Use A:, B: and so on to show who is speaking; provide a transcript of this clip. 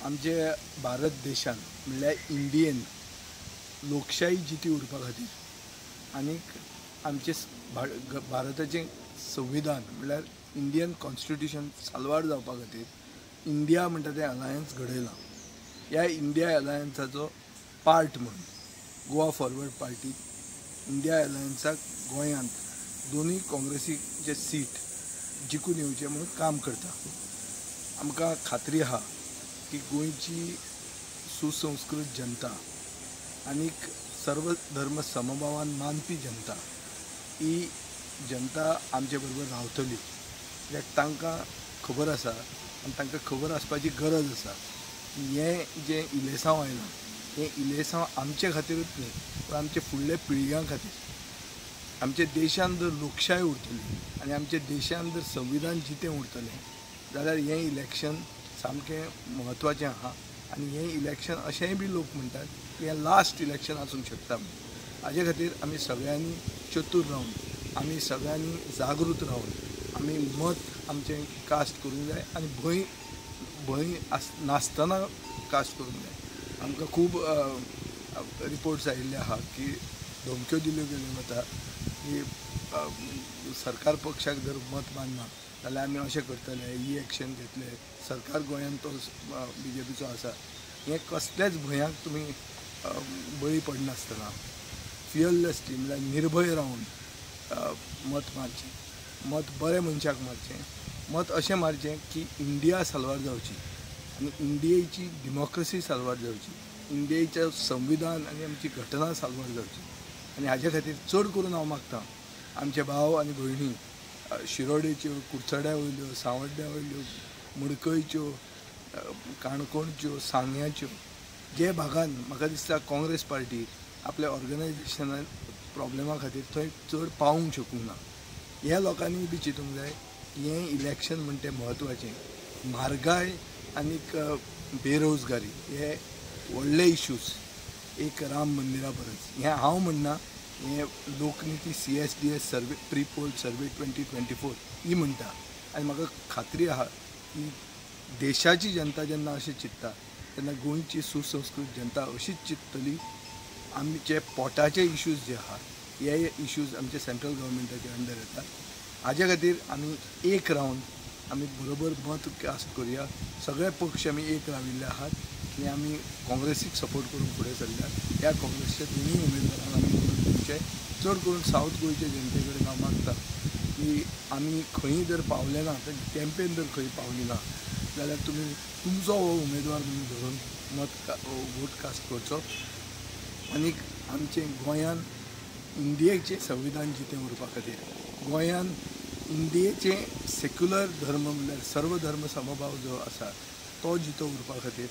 A: आमचे भारत देशान म्हणल्यार इंडियेन लोकशाही जिती उरपा खातीर आनीक आमचे भारताचें संविधान म्हणल्यार इंडियन कॉन्स्टिट्यूशन साल्वार जावपा खातीर इंडिया म्हणटा तें अलायन्स घडयलां. ह्या इंडिया अलायन्साचो पार्ट म्हणून गोवा फॉरवर्ड पार्टी इंडिया अलायन्साक गोंयांत दोनूय काँग्रेसीचे सीट जिखून येवचे म्हणून काम करता. आमकां खात्री आहा की गोंयची सुसंस्कृत जनता आनीक सर्व धर्म समभावान मानपी जनता ही जनता आमचे बरोबर रावतली. कित्याक तांकां खबर आसा आनी तांकां खबर आसपाची गरज आसा की हें जें इलेसांव आयलां हें इलेसांव आमचे खातीरूच न्ही पूण आमचे फुडले पिळग्यां खातीर. आमच्या देशान जर लोकशाय उरतली आनी आमच्या देशान जर संविधान जितें उरतलें जाल्यार हें इलेक्शन सामकें म्हत्वाचें आहा. आनी हें इलेक्शन अशेंय बी लोक म्हणटात की हें लास्ट इलेक्शन आसूंक शकता. हाजे खातीर आमी सगळ्यांनी चतूर रावन आमी सगळ्यांनी जागृत रावन आमी मत आमचें कास्ट करूंक जाय आनी भंय नासतना कास्ट करूंक जाय. आमकां खूब रिपोर्ट्स आयिल्ले आहा की धमक्यो दिल्यो गेल्यो वता की सरकार पक्षाक जर मत मानना जाल्यार आमी अशें करतले, ही एक्शन घेतले, सरकार गोंयांत तो BJPचो आसा. हें कसलेच भंयाक तुमी बळी पडनासतना फियरलेसली म्हणल्यार निर्भय रावन मत मारचें. मत बरे मनशाक मारचें. मत अशें मारचें की इंडिया साल्वार जावची आनी इंडियेची डेमोक्रेसी साल्वार जावची, इंडियेचें संविधान आनी आमची घटना साल्वार जावची. आनी हाजे खातीर चड करून हांव मागतां आमचे भाव आनी भयणी शिरोडेच्यो, कुडचड्या वयल्यो, सांवड्ड्या वयल्यो, मडकयच्यो, काणकोणच्यो, सांग्याच्यो जे भागान म्हाका दिसता काँग्रेस पार्टी आपल्या ऑर्गनायजेशनान प्रॉब्लेमा खातीर थंय चड पावूंक शकूंक ना. ह्या लोकांनी बी चिंतूंक जाय की हें इलेक्शन म्हणटा तें म्हत्वाचें. म्हारगाय आनीक बेरोजगारी हे व्हडले इश्यूज. एक राम मंदिरा परस हें हांव म्हणना, हें लोकनीती CSDS सर्वे प्री पोल सर्वे 2024 ही म्हणटा. आनी म्हाका खात्री आहा की देशाची जनता जेन्ना अशें चिंतता तेन्ना गोंयची सुसंस्कृत जनता अशीच चिंततली. आमचे पोटाचे इश्यूज जे आहा हे इश्यूज आमचे सेंट्रल गव्हर्मेंटाचे अंडर येतात. हाजे खातीर आमी एक रावन आमी बरोबर मत कास्ट करुया. सगळे पक्ष आमी एक राविल्ले आहात आनी आमी काँग्रेसीक सपोर्ट करून फुडें सरल्यात. ह्या काँग्रेसच्या दोनूय उमेदवारांक आमी मत दिवचें. चड करून सावथ गोंयचे जनते कडेन हांव मागतां की आमी खंयी जर पावले ना, कॅम्पेन जर खंय पावली ना जाल्यार तुमी तुमचो हो उमेदवार म्हणून धरून वोट कास्ट करचो. आनीक आमचे गोंयान इंडियेचें संविधान जितें उरपा खातीर, गोंयान इंडियेचे सेक्युलर धर्म म्हणल्यार सर्व धर्म समभाव जो आसा तो जितो उरपा खातीर